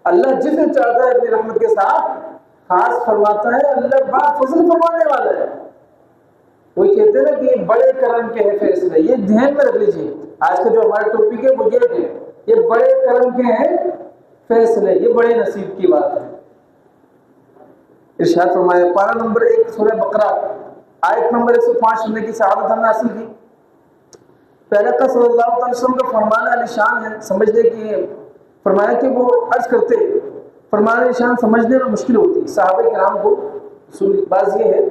अल्लाह जिसे चाहता है अपनी रहमत के साथ खास फरमाता है। अल्लाह बड़ा फजल फरमाने वाला है। कोई कहते हैं ना कि बड़े करम के हैं फैसले, ये ध्यान में रख लीजिए। आज का जो हमारा टॉपिक है वो ये है, ये बड़े करम के हैं फैसले, ये बड़े नसीब की बात है। इरशाद फरमाया पारा नंबर 1 सूरह बकरा आयत नंबर 105 सुनने की सआदत हमने हासिल की। पहले का सल्लल्लाहु अलैहि वसल्लम का फरमान अलीशान है, समझने की फरमाया कि वो अर्ज करते, फरमान अलीशान समझने में मुश्किल होती। सहाबा किराम को बात ये है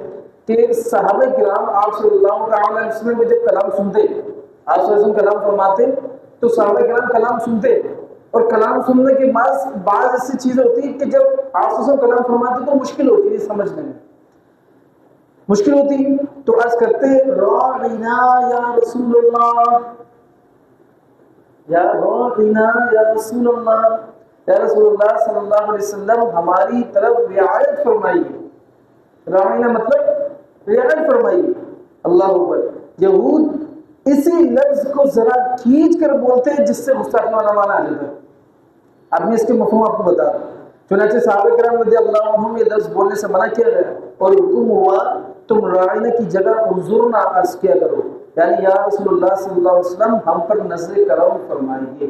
कि सहाबा किराम आप सल्लल्लाहु अलैहि वसल्लम में जब कलाम सुनते, आप सल्लल्लाहु अलैहि वसल्लम कलाम फरमाते तो सहाबा किराम कलाम सुनते, और कलाम सुनने के बाद बाज़ ऐसी चीजें होती है कि जब आप सल्लल्लाहु अलैहि वसल्लम कलाम फरमाते तो मुश्किल होती है, समझने में मुश्किल होती। तो अर्ज करते राइना या रसूलुल्लाह, या राइना या रसूलुल्लाह, या रसूलुल्लाह सल्लल्लाहु अलैहि वसल्लम हमारी तरफ रियायत फरमाइए। राइना मतलब रियायत फरमाइए। अल्लाह अकबर। यहूद इसी लफ्ज को जरा खींच कर बोलते हैं जिससे गुस्ताखी वाला माना आ जाता है। अब मैं इसके मफहूम आपको बता दूं। चुनांचे सहाबा किराम रज़ियल्लाहु अन्हुम ये लफ्ज बोलने से मना किया गया और हुक्म हुआ तुम राइना की जगह उज़ुरना अर्ज किया करो, यानी या रसूलुल्लाह सल्लल्लाहु अलैहि वसल्लम हम पर नज़र करम फरमाइए।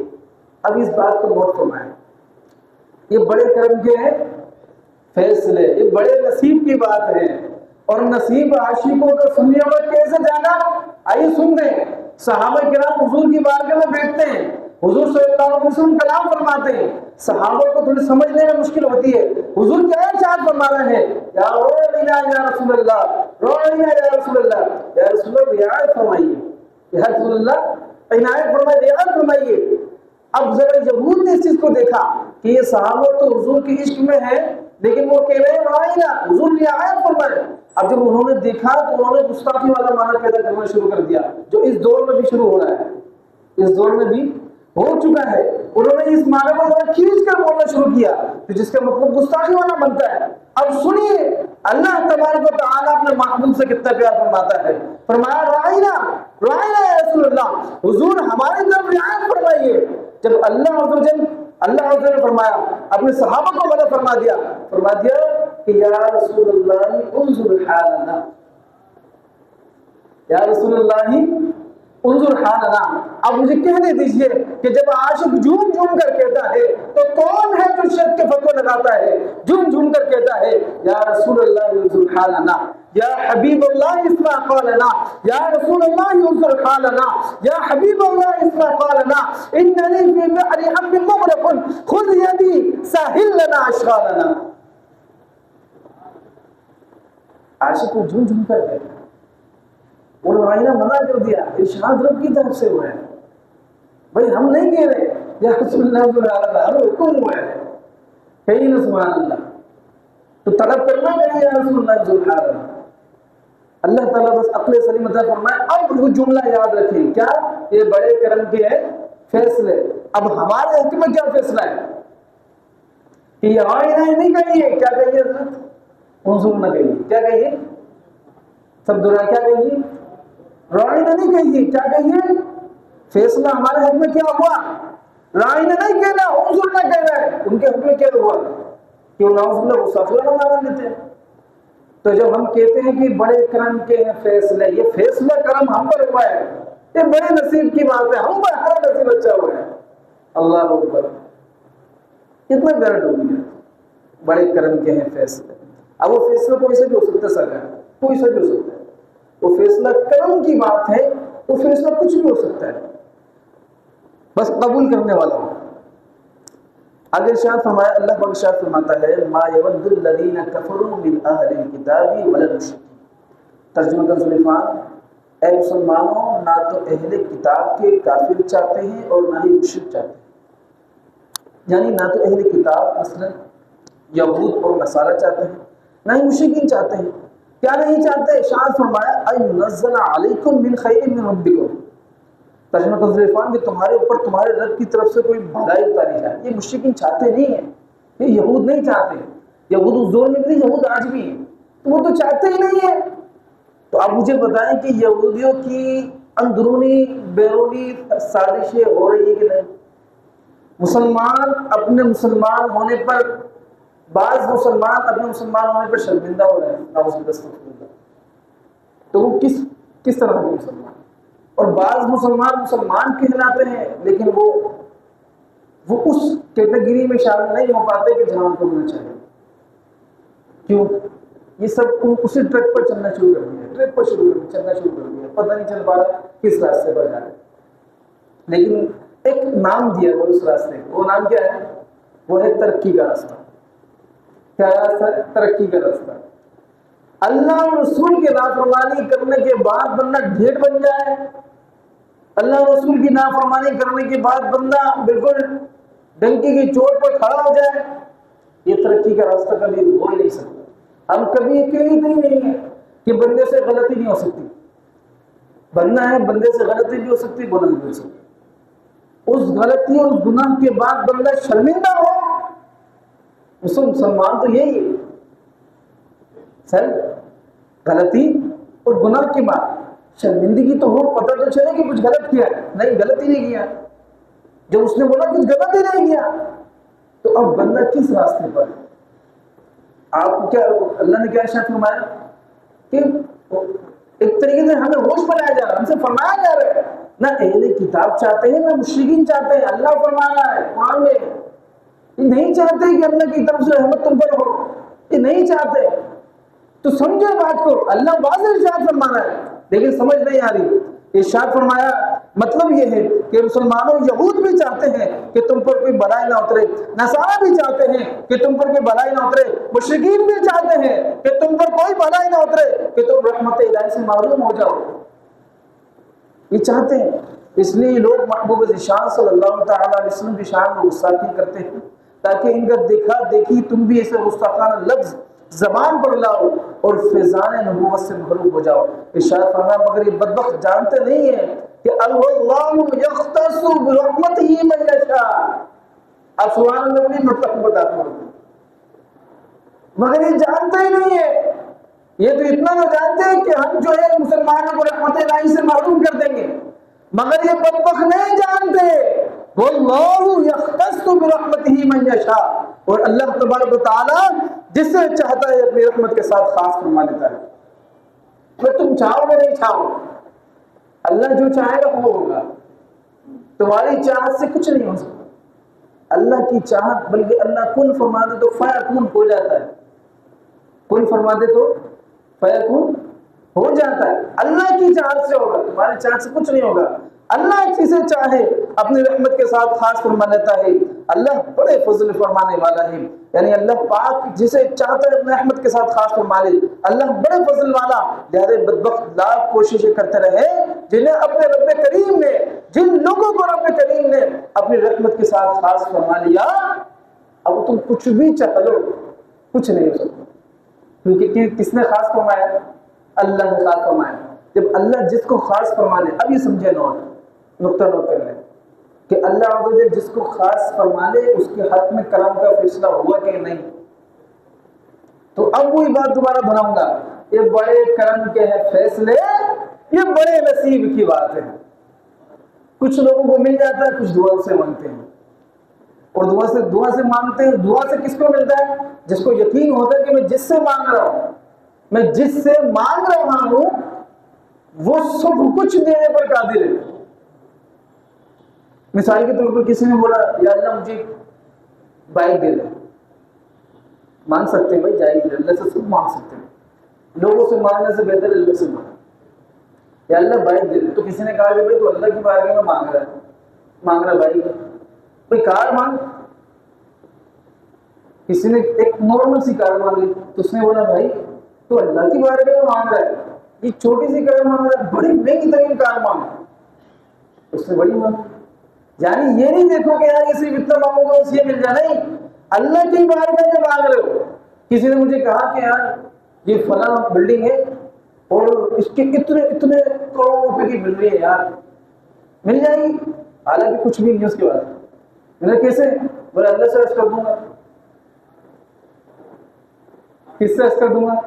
अब इस बात को नोट फरमाएं, ये बड़े करम के हैं फैसले, ये बड़े नसीब की बात है। और नसीब आशिकों का सुनिया हुआ कैसे जाना, आइए सुनते हैं। सहाबा किराम हुजूर की बारगाह में बैठते हैं, हुजूर सल्लल्लाहु अलैहि वसल्लम कलाम फरमाते हैं। सहाबा को थोड़ी समझने में मुश्किल होती है, हुजूर क्या इरशाद फरमा रहे हैं, या रोइना या रसूलुल्लाह, रोइना या रसूलुल्लाह, या रसूलुल्लाह रियायत फरमाइए, या रसूलुल्लाह इनायत फरमाइए, रियायत फरमाइए। अब जरा यहूद ने इस चीज को देखा कि ये सहाबा तो हुजूर के इश्क में है, लेकिन वो कह रहे हैं राइना, हुजूर रियायत फरमाए। अब जब उन्होंने देखा तो उन्होंने गुस्ताखी वाला माना पैदा करना शुरू कर दिया, जो इस दौर में भी शुरू हो रहा है, इस दौर में भी हो चुका है। उन्होंने इस माने को खींच कर बोलना शुरू किया, तो जिसका मतलब गुस्ताखी वाला बनता है। अब सुनिए अल्लाह तबारक व तआला अपने महबूब से कितना प्यार फरमाता है। फरमाया राइना, राइना या रसूलुल्लाह, हुजूर हमारी तरफ रियायत फरमाइए। जब अल्लाह ने फरमाया, अपने सहाबा को मना फरमा दिया कि या रसूलुल्लाह उन्जुर हालना, या रसूलुल्लाह उन्जुर हालना। अब मुझे कहने दीजिए कि जब आशिक झूम झूम कर कहता है तो कौन है जो शर्त के फतवा लगाता है, झूम झूम कर कहता है या रसूलुल्लाह उन्जुर हालना, या हबीबल्लाह इस्मा क़ालना, या रसूलुल्लाह उन्जुर हालना, या हबीबल्लाह इस्मा क़ालना, इन्ननी फी बहरि हम्मिन मुग़रक़ुन खुज़ यदी साहिल लना अशग़ालना। आशिक को झूम झूम कर कहता है, और राइना मना कर दिया, इरशाद रब की तरफ से हुआ है। भाई हम नहीं कह रहे या रसूलुल्लाह हुक्म हुआ है, कहीं ना सुभान अल्लाह। तो तलब करना चाहिए या रसूलुल्लाह जुल्हार। अल्लाह ताला बस अक्ल सलीम अता फरमाए। अब वो जुमला याद रखें, क्या ये बड़े करम के हैं फैसले। अब हमारे हक में क्या फैसला है कि ये राइना नहीं कहिए, क्या कहिए हज़रत, हुजूर ना कहिए, क्या कहिए, सब दुरा क्या कहिए, राइना नहीं कहिए, क्या कहिए। फैसला हमारे हक में क्या हुआ, राइना नहीं कहना, हुजूर ना कहना है। उनके हक में क्या हुआ कि वो नाउज़ुबिल्लाह गुस्ताखी माना लेते हैं। तो जब हम कहते हैं कि बड़े करम के हैं फैसले, ये फैसला करम हम पर हुआ है, ये बड़े नसीब की बात है, हम पर हर नसीब अच्छा हुआ है। अल्लाह अकबर, कितना प्यारा टॉपिक है, बड़े करम के हैं फैसले। अब वो फैसला कोई से भी हो सकता है, सरकार कोई से भी हो सकता है, वो फैसला करम की बात है, वो फैसला कुछ भी हो सकता है, बस कबूल करने वाला हो। आगे इरशाद फरमाया, अल्लाह पाक इरशाद फरमाता है मा यवद्दुल लज़ीना कफ़रू मिन अहलिल किताबी वल मुश्रिकीन। तर्जुमा कर सुलेमान, ऐ मुसलमानों, ना तो अहले किताब के काफिर चाहते हैं और ना ही मुश्रिक चाहते हैं। यानी ना तो अहले किताब मसलन यहूद और नसारा चाहते हैं, ना ही मुश्रिकीन चाहते हैं। क्या नहीं चाहते, इरशाद फरमाया अयुनज़्ज़ला अलैकुम मिन खैरिन मिन रब्बिकुम। तर्जुमा कर सुलेमान कि तुम्हारे ऊपर तुम्हारे रब की तरफ से कोई भलाई उतारी जाए। ये मुश्रिकीन चाहते नहीं है, ये यहूद नहीं चाहते। यहूद उस दौर में भी, यहूद आज भी है, तो वो तो चाहते ही नहीं है। तो आप मुझे बताएं कि यहूदियों की अंदरूनी बैरूनी साजिशें हो रही है कि नहीं, मुसलमान अपने मुसलमान होने पर, बाज मुसलमान अपने मुसलमान होने पर शर्मिंदा हो रहे हैं, तो वो किस तरह के मुसलमान? और बाज मुसलमान मुसलमान कहलाते हैं लेकिन वो उस कैटेगरी में शामिल नहीं हो पाते कि जहां उनको होना चाहिए। क्यों? ये सब उसी ट्रैक पर चलना शुरू कर दिया, ट्रैक पर चलना शुरू कर दिया, पता नहीं चल पा रहा किस रास्ते पर जा रहे। लेकिन एक नाम दिया वो उस रास्ते को, वो नाम क्या है? वो है तरक्की का रास्ता। क्या रास्ता है? तरक्की का रास्ता। अल्लाह और रसूल की नाफरमानी करने के बाद बंदा ढेर बन जाए, अल्लाह और रसूल की नाफरमानी करने के बाद बंदा बिल्कुल डंकी की चोट पर खड़ा हो जाए, ये तरक्की का रास्ता कभी हो ही नहीं सकता। हम कभी अकेले नहीं है कि बंदे से गलती नहीं हो सकती, बनना है बंदे से गलती भी हो सकती, गुनाह भी हो सकती। उस गलती और उस गुनाह के बाद बंदा शर्मिंदा हो, मुसलमान तो यही है सर, गलती और गुनाह के बाद शर्मिंदगी तो हो, पता तो चले कि कुछ गलत किया है, नहीं गलत ही नहीं किया। जब उसने बोला कुछ गलत ही नहीं किया, तो अब बंदा किस रास्ते पर? आपको क्या अल्लाह ने क्या इरशाद फरमाया कि एक तरीके से हमें होश बनाया जा रहा है, हमसे फरमाया जा रहा है, ना अहले किताब चाहते हैं ना मुशरिकीन चाहते हैं। अल्लाह फरमा रहा है कुरान में, ये नहीं चाहते कि अल्लाह की तरफ से रहमत तुम पर हो, ये नहीं चाहते। तो समझो बात को, अल्लाह वाज़ेह इरशाद फरमा रहा है लेकिन समझ नहीं आ रही। इरशाद फरमाया मतलब ये है कि मुसलमानों, यहूद भी चाहते हैं कि तुम पर कोई बलाई ना उतरे, नसारा भी चाहते हैं कि तुम पर कोई बलाई ना उतरे, मुशरिकीन भी चाहते हैं कि तुम पर कोई बलाई ना उतरे, कि तुम रहमत इलाही से महरूम हो जाओ, ये चाहते हैं। इसलिए लोग महबूब ज़िशान सल्लल्लाहु तआला अलैहि वसल्लम की शान में गुस्ताखी करते हैं ताकि इनका देखा देखी तुम भी ऐसे गुस्ताखाना लफ्ज़ ज़बान पर लाओ और फैज़ान नबूवत से महरूम हो जाओ। इरशाद फरमाया मगर ये बदबख्त जानते नहीं है कि अल्लाहु यख्तस्सु बिरहमतिही मन यशा। अब सुभान अल्लाह नहीं मतलब बताता हूं, मगर ये जानते ही नहीं है। ये तो इतना तो जानते हैं कि हम जो है मुसलमानों को रहमत इलाही से महरूम कर देंगे, मगर ये बदबख्त नहीं जानते वल्लाहु यख्तस्सु बिरहमतिही मन यशा, और अल्लाह तबारक व तआला जिससे चाहता है अपनी रहमत के साथ खास फरमा लेता है। तो तुम चाहो या नहीं चाहो, अल्लाह जो चाहेगा वो होगा। तुम्हारी चाहत से कुछ नहीं हो सकता, अल्लाह की चाहत, बल्कि अल्लाह कुन फरमा दे तो फयकुन हो जाता है, कुन फरमा दे तो फयकुन हो जाता है। अल्लाह की चाहत से होगा, तुम्हारी चाहत से कुछ नहीं होगा। अल्लाह जिसे चाहे अपनी रहमत के साथ खास फरमा लेता है। अल्लाह बड़े फजल फरमाने वाला है, यानी अल्लाह पाक जिसे चाहता है अपनी रहमत के साथ खास फरमा ले, अल्लाह बड़े फजल वाला। लिहाजा बदबख्त लाख कोशिशें करते रहे जिन्हें अपने रब्बे करीम ने, जिन लोगों को रब्बे करीम ने अपनी रहमत के साथ खास फरमा लिया, अब तुम कुछ भी चाह लो कुछ नहीं हो सकता, क्योंकि किसने खास फरमाया? अल्लाह ने खास फरमाया। जब अल्लाह जिसको खास फरमा ले, अब ये समझे नुक्ता नोट कर ले कि अल्लाह जिसको खास फरमा ले उसके हक में कलाम का फैसला हुआ कि नहीं। तो अब वही बात दोबारा दोहराऊंगा, ये बड़े करम के हैं फैसले, ये बड़े नसीब की बात है। कुछ लोगों को मिल जाता है, कुछ दुआ से मांगते हैं, और दुआ से मांगते हैं। दुआ से किसको मिलता है? जिसको यकीन होता है कि मैं जिससे मांग रहा हूं, मैं जिससे मांग रहा हूं वो सब कुछ देने पर कादिर है। मिसाल के तौर पर किसी ने बोला या अल्लाह मुझे बाइक दे दे, मांग सकते हैं भाई, जायज़ है, अल्लाह से सब मांग सकते हैं, लोगों से मांगने से बेहतर अल्लाह से मांग। या अल्लाह बाइक दे दे, तो किसी ने कहा कि भाई तो अल्लाह की बारगाह में मांग रहा है बाइक, कोई कार मांग। किसी ने एक नॉर्मल सी कार मांग ली, तो उसने बोला भाई तो अल्लाह की बारगाह में मांग रहा है, ये छोटी सी कार मांग रहा है, बड़ी महंगी तरीन कार मांग, उसने बड़ी मांग। यानी ये नहीं देखो कि यार सिर्फ इतना मांगोगे बस ये मिल जाए, नहीं, अल्लाह की बारगाह में मांग रहे हो। किसी ने मुझे कहा कि यार ये फला बिल्डिंग है और इसके इतने इतने करोड़ रुपए की मिल रही है, यार मिल जाएगी, हालांकि कुछ भी नहीं उसके बाद। मैंने कैसे? बोले अल्लाह से अर्ज कर दूंगा। किससे अर्ज कर दूंगा?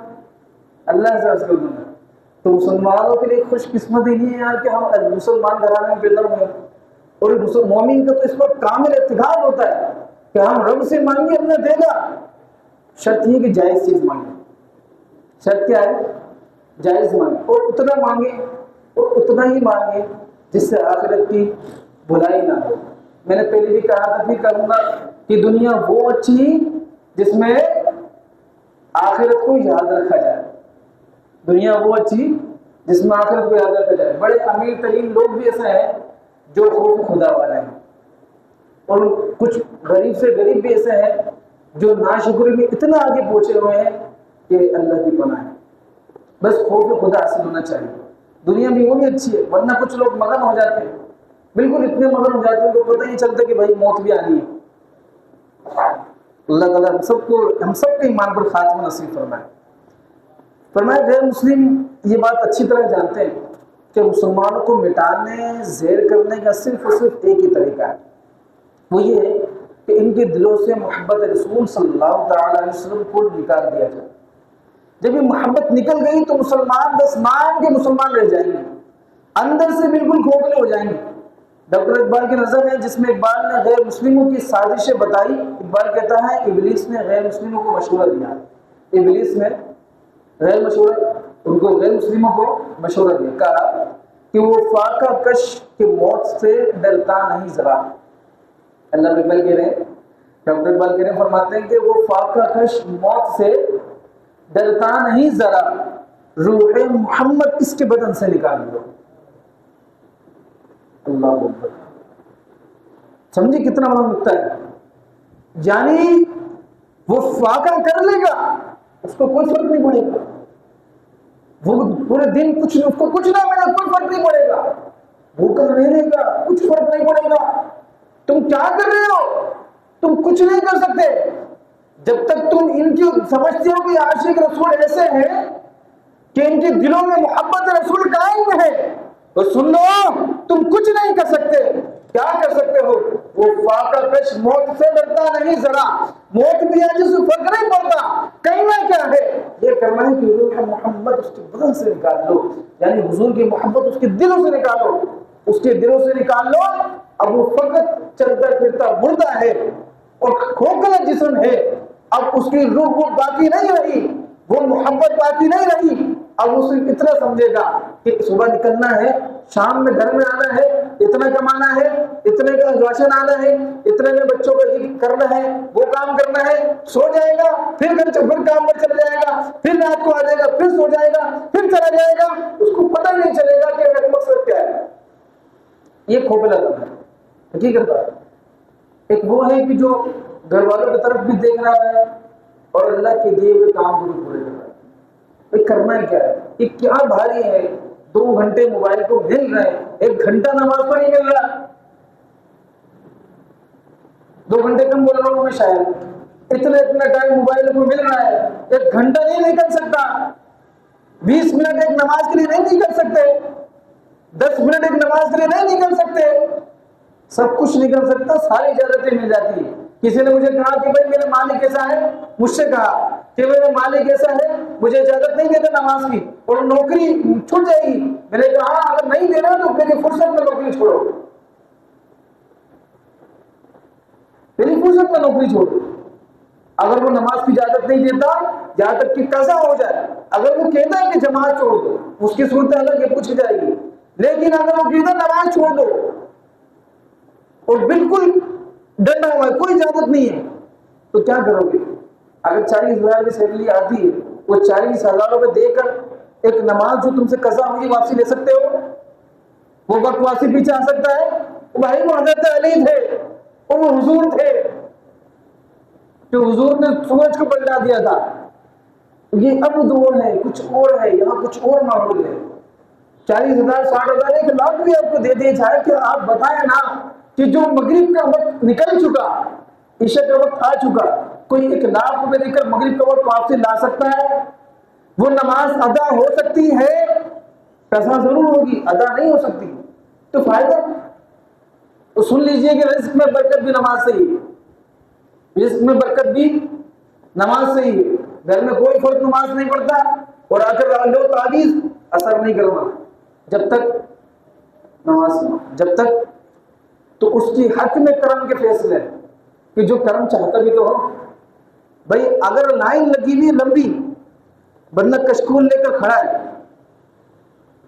अल्लाह से अर्ज कर दूंगा। तो मुसलमानों के लिए खुशकिस्मती नहीं है यार कि हम मुसलमान घराने में पैदा हुए, और मोमिन का तो इस पर कामिल इत्तिकाद होता है कि हम रब से मांगे अपना देगा। शर्त ये कि जायज चीज मांगे। शर्त क्या है? जायज मांगे, और उतना मांगे और उतना ही मांगे जिससे आखिरत की बुराई ना हो। मैंने पहले भी कहा था, फिर कहूंगा कि दुनिया वो अच्छी जिसमें आखिरत को याद रखा जाए। दुनिया वो अच्छी जिसमें आखिरत को याद रखा जाए। बड़े अमीर तरीन लोग भी ऐसे हैं जो खौफ खुदा वाले हैं, और कुछ गरीब से गरीब भी ऐसे हैं जो नाशुक्री में इतना आगे पहुंचे हुए हैं कि अल्लाह की पनाह है। बस खौफ खुदा हासिल होना चाहिए। दुनिया भी वो भी अच्छी है, वरना कुछ लोग मगन हो जाते हैं, बिल्कुल इतने मगन हो जाते हैं तो पता ही नहीं चलता कि भाई मौत भी आनी है। अल्लाह ताला हम सबके ईमान पर खात्मा नसीब फरमाए। फरमाए गैर मुस्लिम ये बात अच्छी तरह जानते हैं कि मुसलमानों को मिटाने, ज़ेर करने का सिर्फ और सिर्फ एक ही तरीका है, वो ये है कि इनके दिलों से मोहब्बत रसूल सल्लल्लाहु अलैहि वसल्लम को निकाल दिया जाए। जब ये मोहब्बत निकल गई तो मुसलमान बस नाम के मुसलमान रह जाएंगे, अंदर से बिल्कुल खोखले हो जाएंगे। डॉक्टर इकबाल की नज़र है जिसमें इकबाल ने गैर मुस्लिमों की साजिशें बताई। इकबाल कहता है इब्लीस ने गैर मुस्लिमों को मशवरा दिया। इब्लीस ने गैर मुस्लिमों को मशवरा दिया, कहा कि वो फाका कश की मौत से डरता नहीं जरा। अल्लाह इकबाल कह रहे हैं, डॉक्टर इकबाल कह रहे फरमाते हैं कि वो फाका कश मौत से डरता नहीं जरा, रूह मोहम्मद इसके बदन से निकाल दो। अल्लाह अकबर। समझे कितना बड़ा नुक्ता है। यानी वो फाका कर लेगा, उसको कोई फर्क नहीं पड़ेगा, वो पूरे दिन उसको कुछ ना मिले कोई फर्क नहीं पड़ेगा, भूखा रहेगा कुछ फर्क नहीं पड़ेगा। तुम क्या कर रहे हो? तुम कुछ नहीं कर सकते जब तक तुम इनकी समझते हो कि आशिक रसूल ऐसे हैं कि इनके दिलों में मोहब्बत रसूल कायम है। तो सुन लो, तुम कुछ नहीं कर सकते। क्या कर सकते हो? वो फाका कश मौत से डरता नहीं जरा, मौत भी है जिससे फर्क नहीं पड़ता। कहना क्या है? ये करना है कि रूह मोहम्मद उसके बदन से निकाल लो, यानी हुजूर की मोहब्बत उसके दिलों से निकालो, उसके दिलों से निकाल लो। अब वो फकत चलता फिरता मुर्दा है और खोखला जिस्म है। अब उसकी रूह वो बाकी नहीं रही, वो मोहब्बत बाकी नहीं रही। अब उसे इतना समझेगा कि सुबह निकलना है, शाम में घर में आना है, इतना कमाना है, इतने का राशन आना है, इतने में बच्चों का ये करना है, वो काम करना है, सो जाएगा, फिर काम पर चला जाएगा, फिर रात को आ जाएगा, फिर सो जाएगा, फिर चला जाएगा। उसको पता ही नहीं चलेगा कि मेरा मकसद क्या है। ये खोखला है, हकीकत है। एक वो है कि जो घर वालों की तरफ भी देख रहा है और अल्लाह के दिए हुए काम को भी पूरे कर रहा है। करना क्या है? ये क्या भारी है? 2 घंटे मोबाइल को मिल रहे हैं, 1 घंटा नमाज पर नहीं मिल रहा। 2 घंटे कम बोल रहा हूं मैं शायद। इतना टाइम मोबाइल को मिल रहा है, 1 घंटा नहीं निकल सकता, 20 मिनट एक नमाज के लिए नहीं निकल सकते, 10 मिनट एक नमाज के लिए नहीं निकल सकते। सब कुछ निकल सकता, सारी इजाजतें मिल जाती है। किसी ने मुझे कहा कि भाई मेरा मालिक कैसा है, मुझसे कहा कि मेरा मालिक ऐसा है, मुझे इजाजत नहीं देता नमाज की और नौकरी छूट जाएगी। मैंने कहा अगर नहीं दे रहा तो मेरी फुर्सत में नौकरी छोड़ो, मेरी फुर्सत में नौकरी छोड़ो। अगर वो नमाज की इजाजत नहीं देता, जहां तक कि कज़ा हो जाए, अगर वो कहता है कि जमात छोड़ दो, उसकी सूरत अलग है, पूछ जाएगी। लेकिन अगर वो कहता नमाज छोड़ दो और बिल्कुल डंडा हुआ है, कोई इजाजत नहीं है, तो क्या करोगे? अगर 40,000 की सैलरी आती है, वो 40,000 रुपए देकर एक नमाज जो तुमसे कज़ा हुई वापसी ले सकते हो? वो वक्त वापसी पीछे आ सकता है? भाई वो हज़रत अली थे और वो हुजूर थे, तो हुजूर ने सूरज को पलटा दिया था। ये अब दौर है, कुछ और है, यहाँ कुछ और माहौल है। 40,000 60,000 1 लाख भी आपको दे दिए जाए कि आप बताएं ना कि जो मगरिब का वक्त निकल चुका, ईशा का वक्त आ चुका, कोई 1 लाख रुपए देकर मगरिब का वक्त वापसी ला सकता है? वो नमाज अदा हो सकती है, कज़ा जरूर होगी, अदा नहीं हो सकती, तो फायदा? तो सुन लीजिए कि रिस्क में बरकत भी नमाज से ही है, रिस्क में बरकत भी नमाज से ही है। घर में कोई फर्क नमाज नहीं पड़ता और आकर लो ताबीज, असर नहीं करना जब तक नमाज, जब तक तो उसकी हक में कर्म के फैसले हैं कि जो कर्म चाहता भी तो हो। भाई अगर लाइन लगी हुई लंबी, बंदा कशकूल लेकर खड़ा है,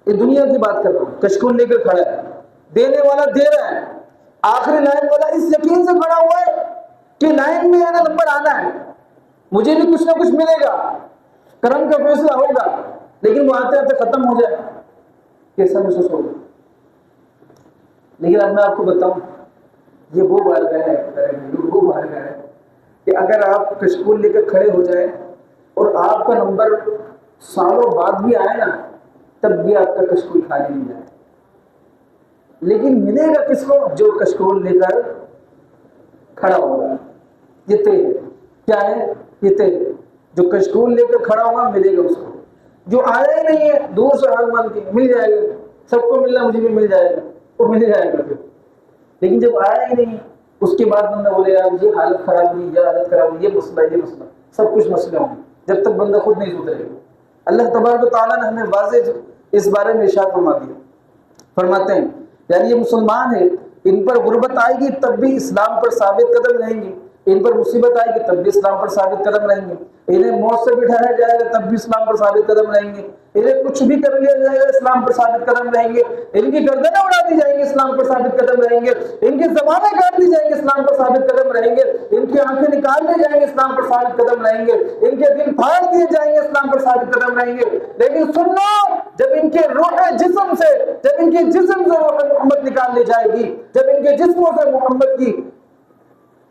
ये दुनिया की बात कर रहा हूं, कशकूल लेकर खड़ा है, देने वाला दे रहा है, आखिरी लाइन वाला इस यकीन से खड़ा हुआ है कि लाइन में मेरा नंबर आना है, मुझे भी कुछ ना कुछ मिलेगा, कर्म का फैसला होगा, लेकिन वो आते आते खत्म हो जाए, कैसा महसूस होगा। लेकिन अब मैं आपको बताऊं, ये वो बारगाह है कि अगर आप कशकूल लेकर खड़े हो जाए और आपका नंबर सालों बाद भी आए ना, तब भी आपका कशकूल खाली नहीं जाए। लेकिन मिलेगा किसको? जो कशकूल लेकर खड़ा होगा। ये तय है। क्या है? ये तय है। जो कशकूल लेकर खड़ा होगा मिलेगा उसको। जो आया ही नहीं है, दूर से हाथ मान के मिल जाएगा, सबको मिलना, मुझे भी मिल जाएगा, वो मिल जाएगा फिर। लेकिन जब आया ही नहीं, उसके बाद बंदा बोले यार ये हालत खराब हुई, ये हालत खराब हुई, ये मसला, सब कुछ मसले होंगे, जब तक बंदा खुद नहीं सुधरेगा। अल्लाह तबारक व तआला ने हमें वाज़ेह इस बारे में इरशाद फरमा दिया। फरमाते हैं यार ये मुसलमान है, इन पर गुर्बत आएगी तब भी इस्लाम पर साबित कदम रहेंगे, इन पर मुसीबत आएगी तब भी इस्लाम पर साबित कदम रहेंगे, इन्हें मौत से बिठाया जाएगा तब भी इस्लाम पर साबित कदम रहेंगे, इन्हें कुछ भी कर लिया जाएगा इस्लाम पर साबित कदम रहेंगे, इनकी गर्दनें उड़ा दी जाएंगी इस्लाम पर साबित कदम रहेंगे, इनकी ज़बानें काट दी जाएंगी इस्लाम पर साबित कदम रहेंगे, इनकी आंखें निकाल दी जाएंगे इस्लाम पर साबित कदम रहेंगे, इनके दिल फाड़ दिए जाएंगे इस्लाम पर साबित कदम रहेंगे। लेकिन सुन लो, जब इनके रूह जिस्म से, जब इनके जिस्म से रूह मोहम्मद निकाल ली जाएगी, जब इनके जिस्मों से मोहम्मद की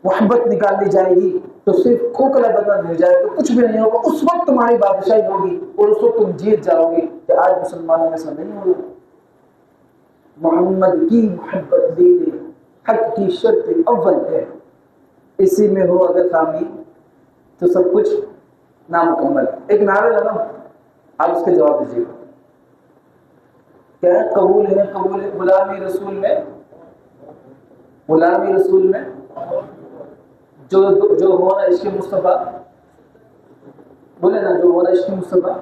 मोहब्बत निकाल ली जाएगी, तो सिर्फ खोखला बदन रह जाएगा, कुछ भी नहीं होगा। उस वक्त तुम्हारी बादशाही होगी और उस वक्त तुम जीत जाओगे कि आज मुसलमानों में ऐसा नहीं होगा। मोहम्मद की मोहब्बत देने हक की शर्त अव्वल है, इसी में हो अगर खामी तो सब कुछ नामुकम्मल। एक नारा लगा, आप उसके जवाब दीजिएगा। क्या कबूल है? कबूल है गुलामी रसूल में, गुलामी रसूल में जो हो ना इश्क़ मुस्तफ़ा, बोले ना, जो हो ना इश्क़ मुस्तफ़ा।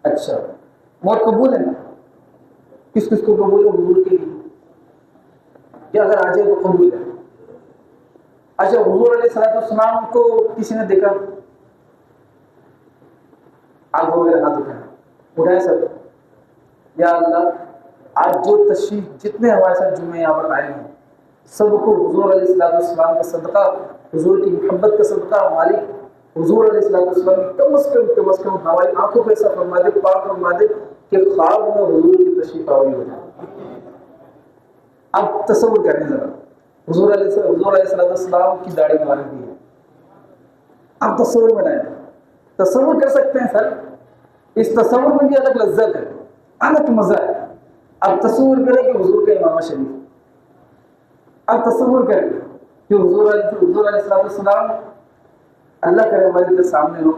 अच्छा, मौत कबूल है ना? किस किस को कबूल है? हुजूर के लिए। क्या अगर आ जाए तो कबूल है? अच्छा, हुजूर अलैहिस्सलाम को किसी ने देखा? आप हो गए हाथ उठाए सब। या अल्लाह, आज जो तशरीफ जितने हमारे साथ जुम्मे यहाँ पर आए हैं, सबको हुजूर अलैहिस्सलाम का सदका, हुजूर की मोहब्बत का सदका मालिक हुजूर अलैहिस्सलाम की कम से कम हमारी आंखों पे ऐसा फरमा दे, पाक फरमा दे कि ख्वाब में हुजूर की तशरीफ आवी हो जाए। अब तसव्वुर करें जरा, हुजूर अलैहिस्सलाम की दाढ़ी मुबारक भी है, आप तसव्वुर बनाए, तसव्वुर कर सकते हैं सर। इस तसव्वुर में भी अलग लज्जत है, अलग मजा है। अब तसव्वुर करें कि हुजूर का इमाम शरीफ, अब तसव्वुर करें कि हुजूर अलैहिस्सलाम, अल्लाह करे हमारे सामने हो,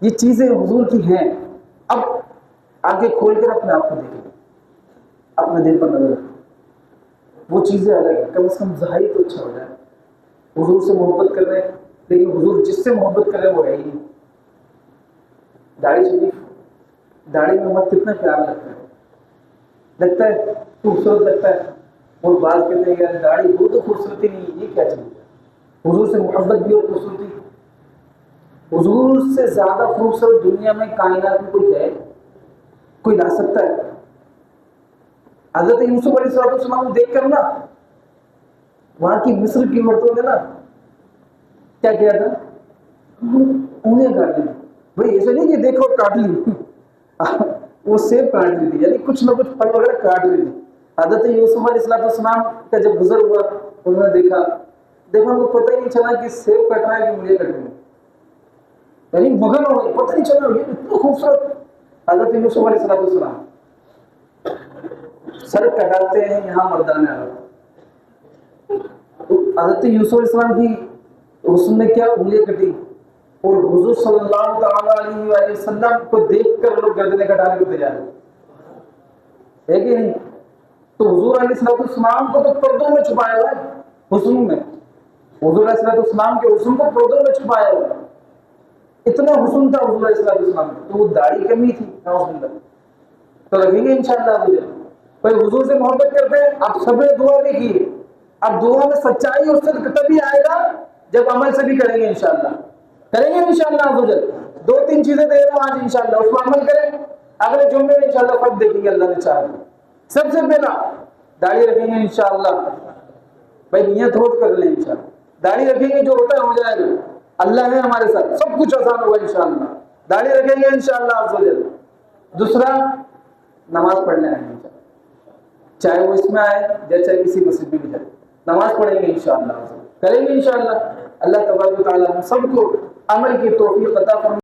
ये चीजें हुजूर की हैं। अब आगे खोलकर अपने आप को देखें, अपने दिल पर नजर रखें, वो चीजें अलग है। कम से कम ज़ाहिर तो अच्छा हो जाए, हुजूर से मोहब्बत कर रहे हैं, लेकिन हुजूर जिससे मोहब्बत कर रहे हैं वो है ही नहीं। दाढ़ी शरीफ, दाढ़ी में मत कितना प्यार लगता है, खूबसूरत लगता है। और बात कहते हैं यार दाढ़ी वो तो खूबसूरती नहीं, ये क्या चीज है? हुजूर से मोहब्बत भी और खूबसूरती, हुजूर से ज्यादा खूबसूरत दुनिया में कायनात में कोई है? कोई ला सकता है? हज़रत यूसुफ अलैहिस्सलाम देख कर ना, वहां की मिस्र की औरतों ने ना क्या किया था? उन्हें काट ली। भाई ऐसा नहीं कि देखो काट ली वो सेब काट ली थी, यानी कुछ ना कुछ फल वगैरह काट ली थी। हज़रत यूसुफ अलैहिस्सलाम का जब गुजर हुआ, उन्होंने देखा उनको पता ही नहीं चला कि सेब कट रहा है कि मुझे कट रही है, यानी मगन हो गई, पता नहीं चला ये इतना खूबसूरत। हज़रत यूसुफ अलैहिस्सलाम सर कटाते हैं, यहाँ मर्दाना हज़रत यूसुफ अलैहिस्सलाम की उसने क्या उंगलियां कटी, और हुजूर सल्लल्लाहु अलैहि वसल्लम को देखकर लोग गर्दनें कटाने को तैयार है कि नहीं? तो हुजूर अलैहिस्सलाम को तो पर्दों में छुपाया हुआ है, हुस्न में, हुजूर अलैहिस्सलाम के हुस्न को पर्दों में छुपाया हुआ है। इतना हुस्न था हुजूर अलैहिस्सलाम का, तो वो दाढ़ी कमी थी, तो रखेंगे इंशाअल्लाह। मुझे भाई हुजूर से मोहब्बत करते हैं, आप सबने दुआ भी की, अब दुआ में सच्चाई और सिद्क तभी आएगा जब अमल से भी करेंगे इंशाअल्लाह। करेंगे इंशाअल्लाह अज़्ज़ वजल। 2-3 चीजें दे रहा हूं आज इंशाअल्लाह, उस पर अमल करें, अगले जुम्मे में इंशाअल्लाह फर्क देखेंगे अल्लाह ने चाहा। सबसे पहला दाढ़ी रखेंगे इंशाअल्लाह। भाई नियत हो कर लें इंशाअल्लाह, दाढ़ी रखेंगे, जो होता है हो जाएगा, अल्लाह है हमारे साथ, सब कुछ आसान होगा इंशाअल्लाह। दाढ़ी रखेंगे इंशाअल्लाह अज़्ज़ वजल। दूसरा, नमाज पढ़ने आएंगे, चाहे वो इसमें आए या चाहे किसी मस्जिद में जाए, नमाज पढ़ेंगे इंशाअल्लाह, करेंगे इंशाअल्लाह। अल्लाह तबारक व तआला हम सबको अमल की तौफीक अता फरमाए।